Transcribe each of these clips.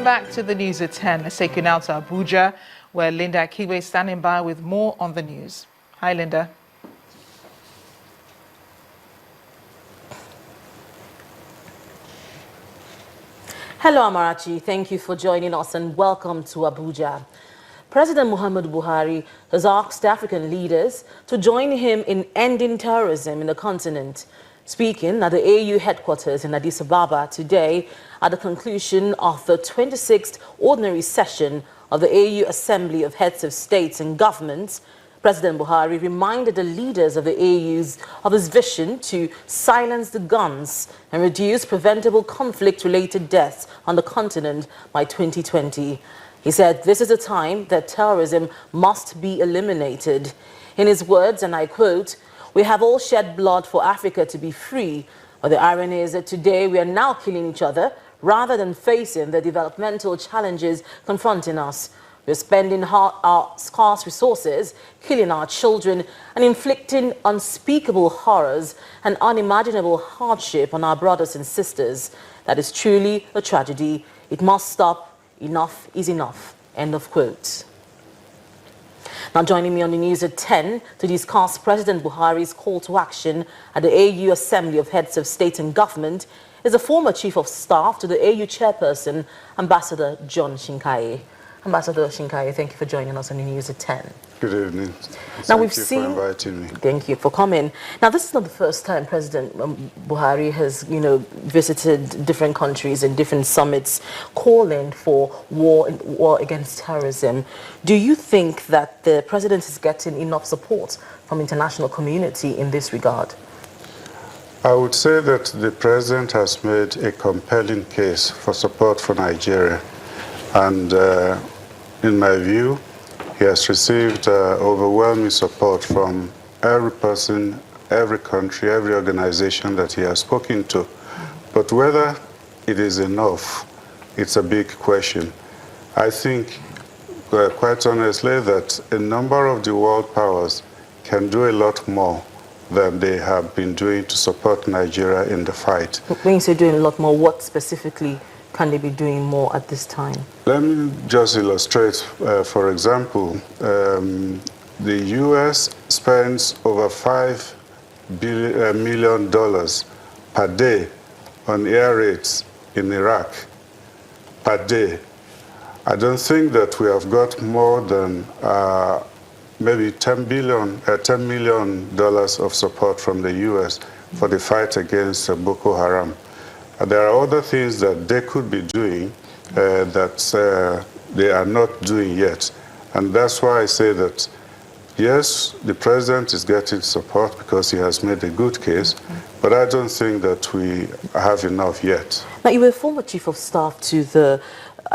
Welcome back to the news at 10. Let's take you now to Abuja, where Linda Akiwe is standing by with more on the news. Hi, Linda. Hello, Amarachi. Thank you for joining us and welcome to Abuja. President Muhammadu Buhari has asked African leaders to join him in ending terrorism in the continent. Speaking at the AU headquarters in Addis Ababa today at the conclusion of the 26th ordinary session of the AU Assembly of Heads of States and Governments, President Buhari reminded the leaders of the AU of his vision to silence the guns and reduce preventable conflict-related deaths on the continent by 2020. He said this is a time that terrorism must be eliminated. In his words, and I quote, "We have all shed blood for Africa to be free, but the irony is that today we are now killing each other rather than facing the developmental challenges confronting us. We're spending our scarce resources, killing our children, and inflicting unspeakable horrors and unimaginable hardship on our brothers and sisters. That is truly a tragedy. It must stop. Enough is enough." End of quote. Now joining me on the news at 10 to discuss President Buhari's call to action at the AU Assembly of Heads of State and Government is the former Chief of Staff to the AU Chairperson, Ambassador John Shinkaye. Ambassador Shinkaye, thank you for joining us on the news at 10. Good evening. Now Thank you for inviting me. Thank you for coming. Now, this is not the first time President Buhari has, visited different countries and different summits calling for war against terrorism. Do you think that the president is getting enough support from international community in this regard? I would say that the president has made a compelling case for support for Nigeria. And in my view, he has received overwhelming support from every person, every country, every organization that he has spoken to. But whether it is enough, it's a big question. I think, quite honestly, that a number of the world powers can do a lot more than they have been doing to support Nigeria in the fight. When you say doing a lot more, what specifically can they be doing more at this time? Let me just illustrate. For example, the U.S. spends over $5 million per day on air raids in Iraq, per day. I don't think that we have got more than maybe $10 million of support from the U.S. for the fight against Boko Haram. There are other things that they could be doing that they are not doing yet. And that's why I say that, yes, the president is getting support because he has made a good case, but I don't think that we have enough yet. Now, you were a former Chief of Staff to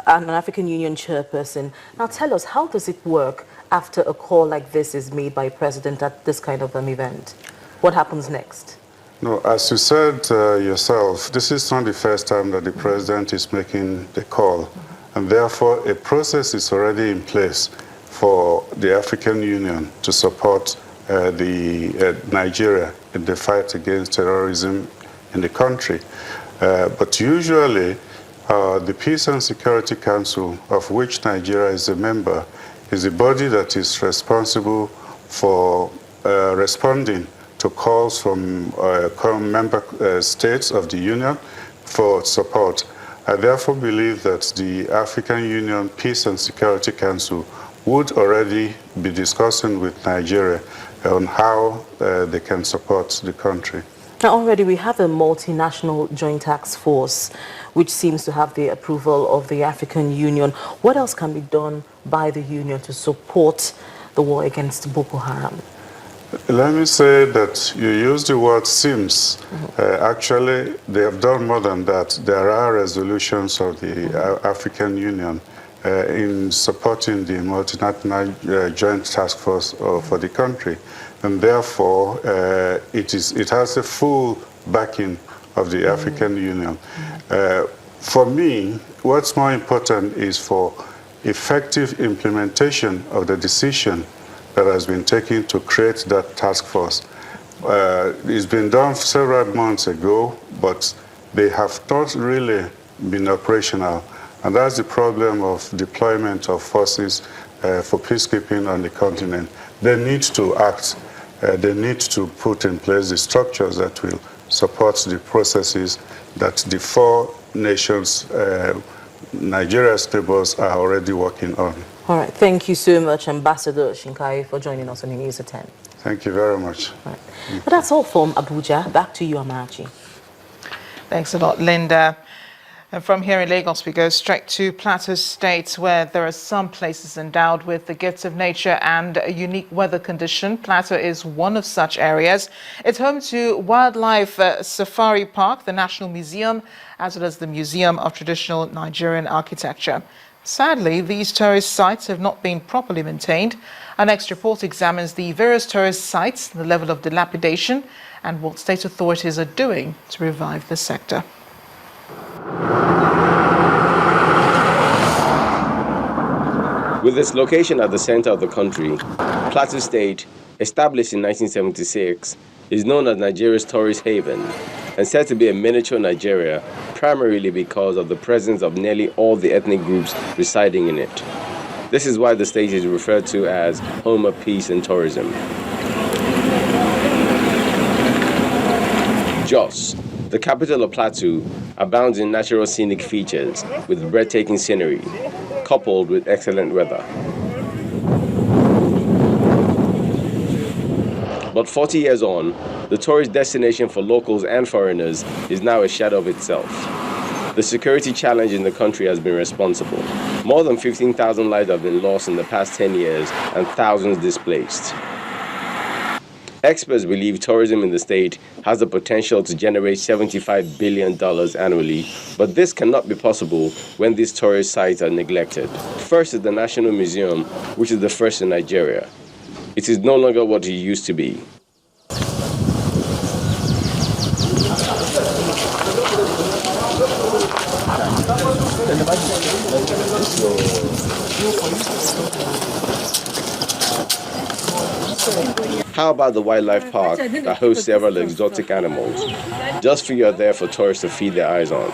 an African Union chairperson. Now, tell us, how does it work after a call like this is made by a president at this kind of an event? What happens next? No, as you said yourself, this is not the first time that the president is making the call. And therefore, a process is already in place for the African Union to support Nigeria in the fight against terrorism in the country. But usually, the Peace and Security Council, of which Nigeria is a member, is the body that is responsible for responding to calls from member states of the Union for support. I therefore believe that the African Union Peace and Security Council would already be discussing with Nigeria on how they can support the country. Now, already we have a multinational joint task force which seems to have the approval of the African Union. What else can be done by the Union to support the war against Boko Haram? Let me say that you use the word seems. Actually, they have done more than that. There are resolutions of the African Union in supporting the multinational joint task force for the country. And therefore, it has the full backing of the African Union. For me, what's more important is for effective implementation of the decision that has been taken to create that task force. It's been done several months ago, but they have not really been operational. And that's the problem of deployment of forces for peacekeeping on the continent. They need to act. They need to put in place the structures that will support the processes that the four nations, Nigeria's neighbors, are already working on. All right. Thank you so much, Ambassador Shinkai, for joining us on the News at 10. Thank you very much. All right. But that's all from Abuja. Back to you, Amarachi. Thanks a lot, Linda. And from here in Lagos, we go straight to Plateau State, where there are some places endowed with the gifts of nature and a unique weather condition. Plateau is one of such areas. It's home to Wildlife Safari Park, the National Museum, as well as the Museum of Traditional Nigerian Architecture. Sadly, these tourist sites have not been properly maintained. Our next report examines the various tourist sites, the level of dilapidation, and what state authorities are doing to revive the sector. With its location at the center of the country, Plateau State, established in 1976, is known as Nigeria's tourist haven and said to be a miniature Nigeria, primarily because of the presence of nearly all the ethnic groups residing in it. This is why the state is referred to as home of peace and tourism. Jos, the capital of Plateau, abounds in natural scenic features with breathtaking scenery, coupled with excellent weather. But 40 years on, the tourist destination for locals and foreigners is now a shadow of itself. The security challenge in the country has been responsible. More than 15,000 lives have been lost in the past 10 years and thousands displaced. Experts believe tourism in the state has the potential to generate $75 billion annually, but this cannot be possible when these tourist sites are neglected. First is the National Museum, which is the first in Nigeria. It is no longer what it used to be. How about the wildlife park that hosts several exotic animals? Just few are there for tourists to feed their eyes on.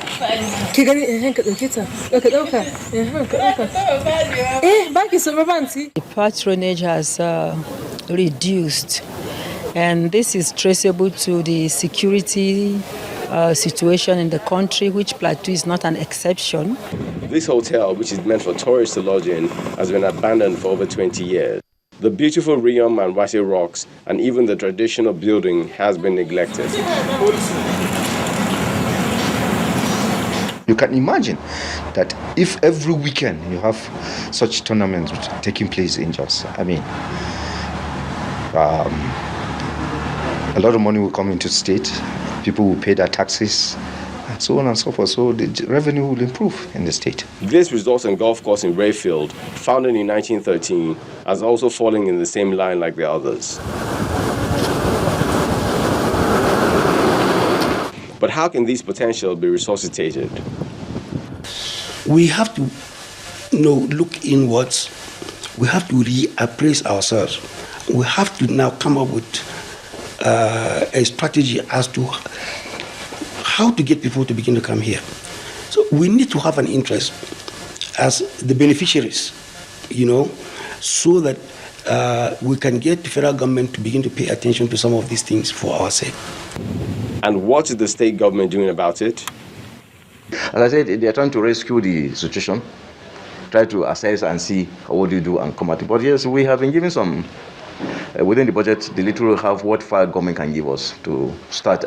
The patronage has reduced, and this is traceable to the security situation in the country, which Plateau is not an exception. This hotel, which is meant for tourists to lodge in, has been abandoned for over 20 years. The beautiful Riom and Wase rocks and even the traditional building has been neglected. You can imagine that if every weekend you have such tournaments taking place in Jos, I mean, a lot of money will come into the state, people will pay their taxes, and so on and so forth. So the revenue will improve in the state. This resort and golf course in Rayfield, founded in 1913, has also fallen in the same line like the others. But how can these potential be resuscitated? We have to look inwards. We have to reappraise ourselves. We have to now come up with a strategy as to how to get people to begin to come here. So we need to have an interest as the beneficiaries, so that we can get the federal government to begin to pay attention to some of these things for our sake. And what is the state government doing about it? As I said, they are trying to rescue the situation, try to assess and see what do you do and come at it. But yes, we have been given some, within the budget, the little have what federal government can give us to start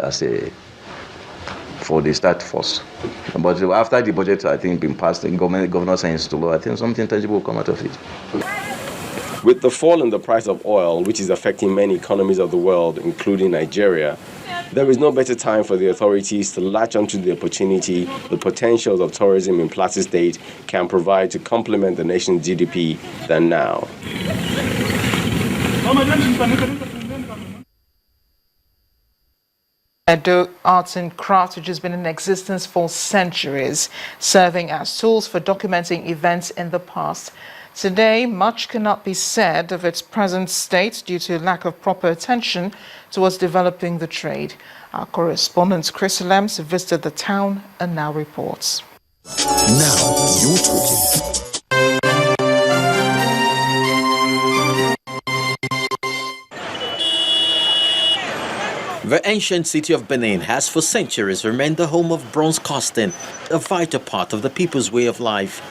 for the start first. But after the budget, I think, been passed, the governor signs to law, I think something tangible will come out of it. With the fall in the price of oil, which is affecting many economies of the world, including Nigeria, there is no better time for the authorities to latch onto the opportunity the potentials of tourism in Plateau State can provide to complement the nation's GDP than now. Edo Arts and Crafts, which has been in existence for centuries, serving as tools for documenting events in the past. Today, much cannot be said of its present state due to lack of proper attention towards developing the trade. Our correspondent Chris Lems visited the town and now reports. Now you're talking. The ancient city of Benin has for centuries remained the home of bronze casting, a vital part of the people's way of life.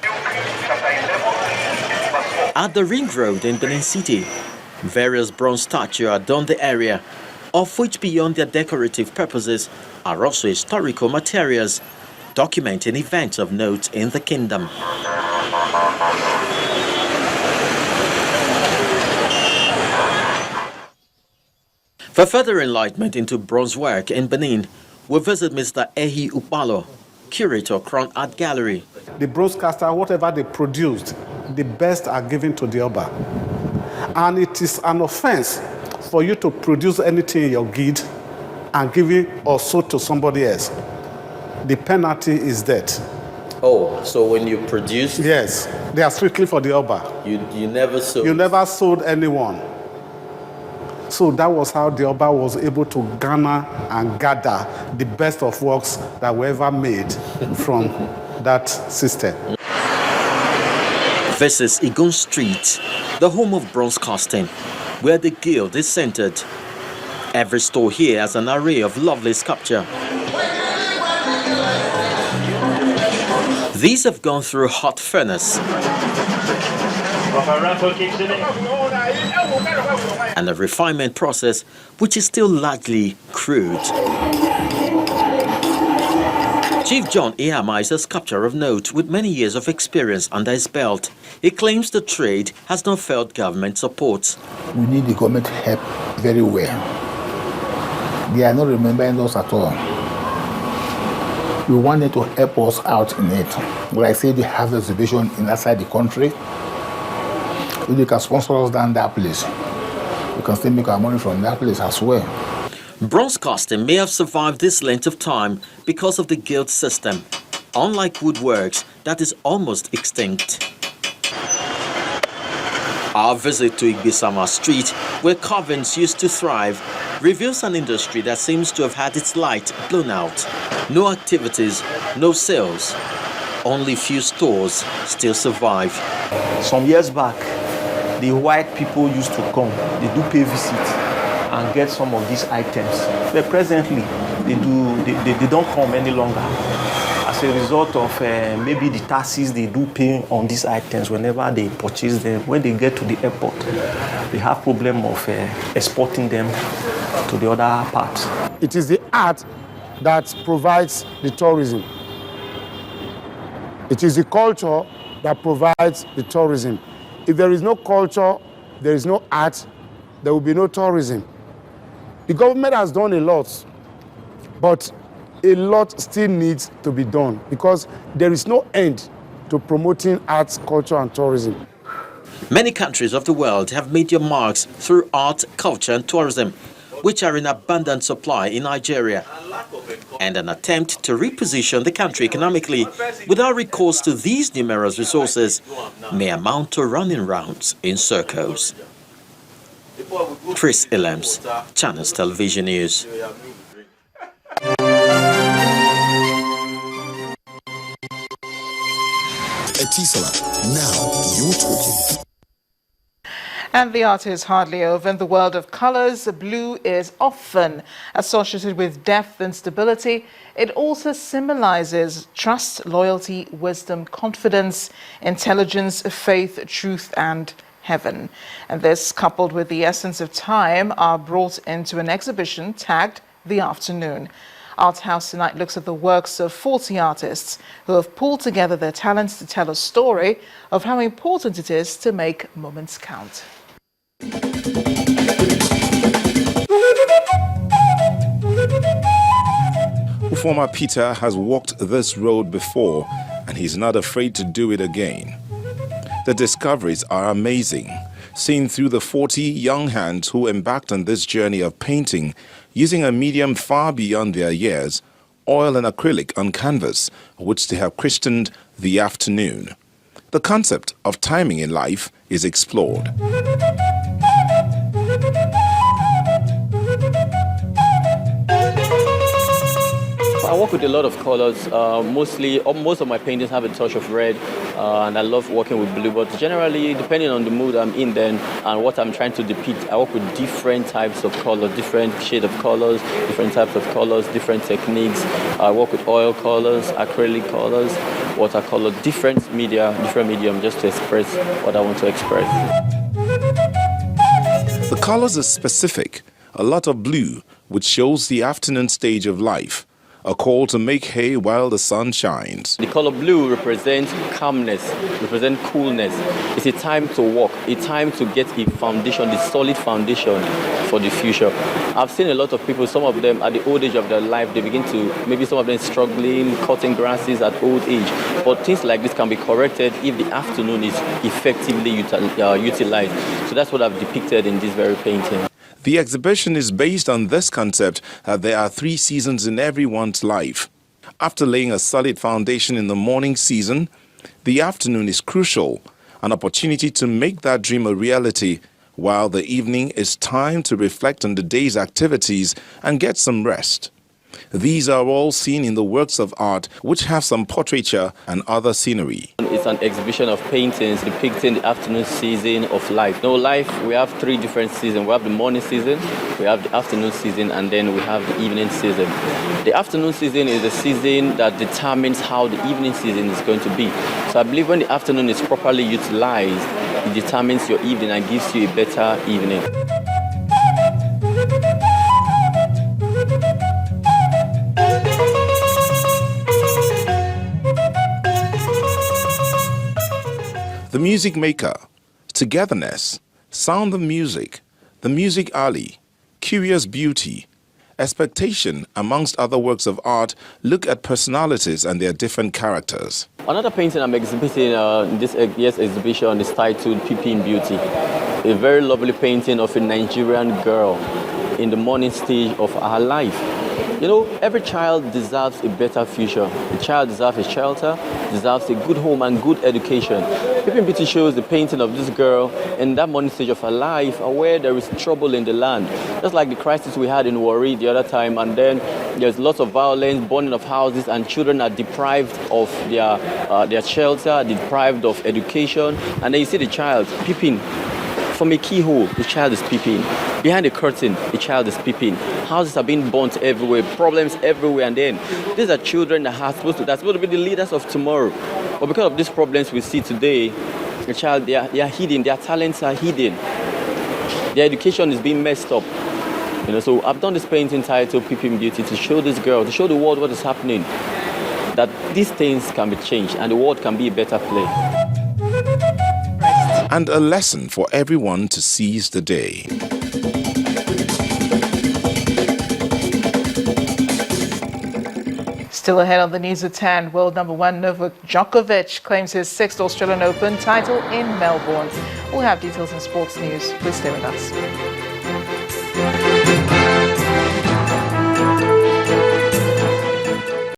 At the Ring Road in Benin City, various bronze statues adorn the area, of which beyond their decorative purposes are also historical materials, documenting events of note in the kingdom. For further enlightenment into bronze work in Benin, we visit Mr. Ehi Upalo, curator, Crown Art Gallery. The bronze caster, whatever they produced, the best are given to the Oba. And it is an offense for you to produce anything in your guild and give it or sold to somebody else. The penalty is death. Oh, so when you produce? Yes, they are strictly for the Oba. You never sold? You never sold anyone. So that was how the Oba was able to garner and gather the best of works that were ever made from that system. This is Igun Street, the home of bronze casting, where the guild is centered. Every store here has an array of lovely sculpture. These have gone through a hot furnace and a refinement process which is still largely crude. Chief John Ihama is a sculptor of note with many years of experience under his belt. He claims the trade has not felt government support. We need the government help very well. They are not remembering us at all. We wanted to help us out in it. Like I say, they have exhibition inside the country. If they can sponsor us down that place, we can still make our money from that place as well. Bronze casting may have survived this length of time because of the guild system, unlike woodworks that is almost extinct. Our visit to Igbisama Street, where carvings used to thrive, reveals an industry that seems to have had its light blown out. No activities, no sales. Only few stores still survive. Some years back, the white people used to come, they do pay visit and get some of these items. But presently, they don't come any longer. As a result of maybe the taxes they do pay on these items whenever they purchase them, when they get to the airport, they have problem of exporting them to the other parts. It is the art that provides the tourism. It is the culture that provides the tourism. If there is no culture, there is no art, there will be no tourism. The government has done a lot, but a lot still needs to be done because there is no end to promoting arts, culture, and tourism. Many countries of the world have made their marks through art, culture, and tourism, which are in abundant supply in Nigeria. And an attempt to reposition the country economically without recourse to these numerous resources may amount to running rounds in circles. Chris Illems, Channels Television News. Etisalat, now you're talking. And the art is hardly over. In the world of colors, blue is often associated with depth and stability. It also symbolizes trust, loyalty, wisdom, confidence, intelligence, faith, truth, and heaven. And this, coupled with the essence of time, are brought into an exhibition tagged The Afternoon. Art House tonight looks at the works of 40 artists who have pulled together their talents to tell a story of how important it is to make moments count. Former Peter has walked this road before, and he's not afraid to do it again. The discoveries are amazing, seen through the 40 young hands who embarked on this journey of painting using a medium far beyond their years, oil and acrylic on canvas, which they have christened The Afternoon. The concept of timing in life is explored. I work with a lot of colors. Most of my paintings have a touch of red, and I love working with blue. But generally, depending on the mood I'm in then and what I'm trying to depict, I work with different types of colors, different shades of colors, different types of colors, different techniques. I work with oil colors, acrylic colors, watercolor, different medium just to express what I want to express. The colors are specific. A lot of blue, which shows the afternoon stage of life. A call to make hay while the sun shines. The color blue represents calmness, represents coolness. It's a time to walk, a time to get a foundation, the solid foundation for the future. I've seen a lot of people, some of them at the old age of their life, they begin to, maybe some of them struggling, cutting grasses at old age. But things like this can be corrected if the afternoon is effectively utilized. So that's what I've depicted in this very painting. The exhibition is based on this concept that there are 3 seasons in everyone's life. After laying a solid foundation in the morning season, the afternoon is crucial, an opportunity to make that dream a reality, while the evening is time to reflect on the day's activities and get some rest. These are all seen in the works of art, which have some portraiture and other scenery. It's an exhibition of paintings depicting the afternoon season of life. We have 3 different seasons. We have the morning season, we have the afternoon season, and then we have the evening season. The afternoon season is the season that determines how the evening season is going to be. So I believe when the afternoon is properly utilized, it determines your evening and gives you a better evening. The Music Maker, Togetherness, Sound of Music, The Music Alley, Curious Beauty, Expectation, amongst other works of art, look at personalities and their different characters. Another painting I'm exhibiting in this year's exhibition is titled Pt.3 Beauty, a very lovely painting of a Nigerian girl in the morning stage of her life. You know, every child deserves a better future. A child deserves a shelter, deserves a good home and good education. Pt.3 Beauty shows the painting of this girl in that morning stage of her life where there is trouble in the land. Just like the crisis we had in Buhari the other time, and then there's lots of violence, burning of houses, and children are deprived of their shelter, deprived of education. And then you see the child peeping. From a keyhole, the child is peeping. Behind a curtain, the child is peeping. Houses are being burnt everywhere, problems everywhere, and then these are children that are supposed to be the leaders of tomorrow. But because of these problems we see today, the child, they are hidden, their talents are hidden. Their education is being messed up. You know, so I've done this painting titled Pt.3 Beauty to show this girl, to show the world what is happening, that these things can be changed and the world can be a better place. And a lesson for everyone to seize the day. Still ahead on the news at 10, world number 1 Novak Djokovic claims his 6th Australian Open title in Melbourne. We'll have details in sports news. Please stay with us.